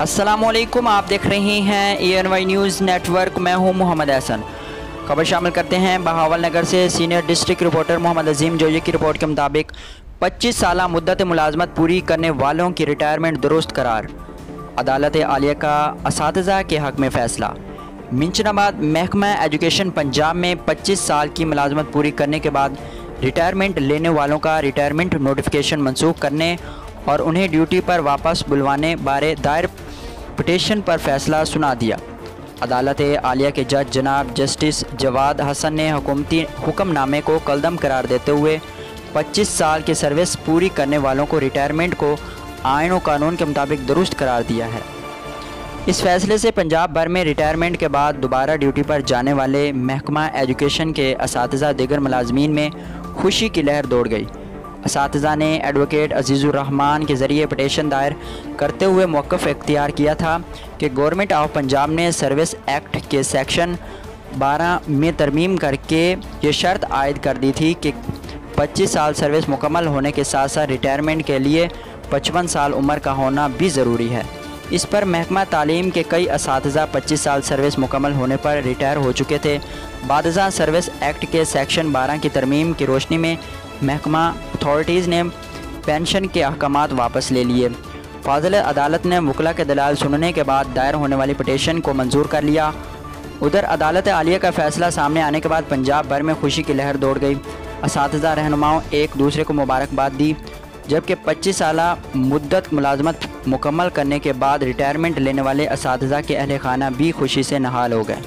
अस्सलामुअलैकुम, आप देख रहे हैं ANY न्यूज़ नेटवर्क। मैं हूं मोहम्मद एहसन। खबर शामिल करते हैं बहावल नगर से। सीनियर डिस्ट्रिक्ट रिपोर्टर मोहम्मद अजीम जोये की रिपोर्ट के मुताबिक 25 साल मुद्दत मुलाजमत पूरी करने वालों की रिटायरमेंट दुरुस्त करार। अदालत आलिया का असातिज़ा के हक़ में फ़ैसला। मिंचनाबाद महकमा एजुकेशन पंजाब में 25 साल की मुलाजमत पूरी करने के बाद रिटायरमेंट लेने वालों का रिटायरमेंट नोटिफिकेशन मनसूख करने और उन्हें ड्यूटी पर वापस बुलवाने बारे दायर पिटीशन पर फैसला सुना दिया। अदालत आलिया के जज जनाब जस्टिस जवाद हसन ने हुकूमती हुक्मनामे को कलदम करार देते हुए 25 साल की सर्विस पूरी करने वालों को रिटायरमेंट को आइन और कानून के मुताबिक दुरुस्त करार दिया है। इस फैसले से पंजाब भर में रिटायरमेंट के बाद दोबारा ड्यूटी पर जाने वाले महकमा एजुकेशन के असातिज़ा दीगर मुलाजमीन में खुशी की लहर दौड़ गई। असातिज़ा ने एडवोकेट अजीज़ुर रहमान के ज़रिए पिटीशन दायर करते हुए मौक़िफ़ इख्तियार किया था कि गवर्नमेंट ऑफ पंजाब ने सर्विस एक्ट के सेक्शन 12 में तरमीम करके ये शर्त आयद कर दी थी कि 25 साल सर्विस मुकम्मल होने के साथ साथ रिटायरमेंट के लिए 55 साल उम्र का होना भी ज़रूरी है। इस पर महकमा तालीम के कई असातिज़ा 25 साल सर्विस मुकम्मल होने पर रिटायर हो चुके थे। बादशाह सर्विस एक्ट के सेक्शन 12 की तरमीम की रोशनी में महकमा अथॉरिटीज़ ने पेंशन के अहकामात वापस ले लिए। फाजिल अदालत ने वकला के दलाल सुनने के बाद दायर होने वाली पिटीशन को मंजूर कर लिया। उधर अदालत आलिया का फ़ैसला सामने आने के बाद पंजाब भर में खुशी की लहर दौड़ गई। असातिज़ा रहनुमाओं एक दूसरे को मुबारकबाद दी, जबकि 25 साल मुद्दत मुलाजमत मुकम्मल करने के बाद रिटायरमेंट लेने वाले असातिज़ा के अहले खाना भी खुशी से नहाल हो गए।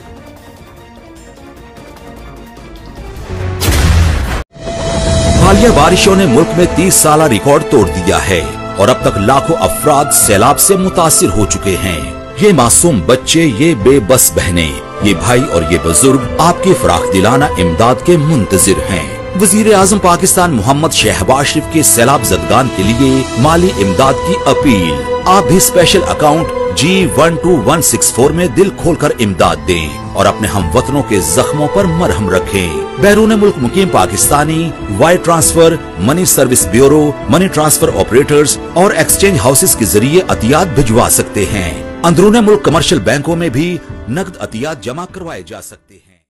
हालिया बारिशों ने मुल्क में 30 साल रिकॉर्ड तोड़ दिया है और अब तक लाखों अफराद सैलाब से मुतासिर हो चुके हैं। ये मासूम बच्चे, ये बेबस बहनें, ये भाई और ये बुजुर्ग आपकी फराख दिलाना इमदाद के मुंतजिर हैं। वजीर आजम पाकिस्तान मोहम्मद शहबाज शरीफ के सैलाब जदगान के लिए माली इमदाद की अपील। आप भी स्पेशल अकाउंट G12164 में दिल खोलकर इमदाद दें और अपने हमवतनों के जख्मों पर मरहम रखें। बैरून मुल्क मुकीम Pakistani wire transfer, money service bureau, money transfer operators और एक्सचेंज हाउसेस के जरिए अतियात भिजवा सकते हैं। अंदरूनी मुल्क कमर्शियल बैंकों में भी नकद अतियात जमा करवाए जा सकते हैं।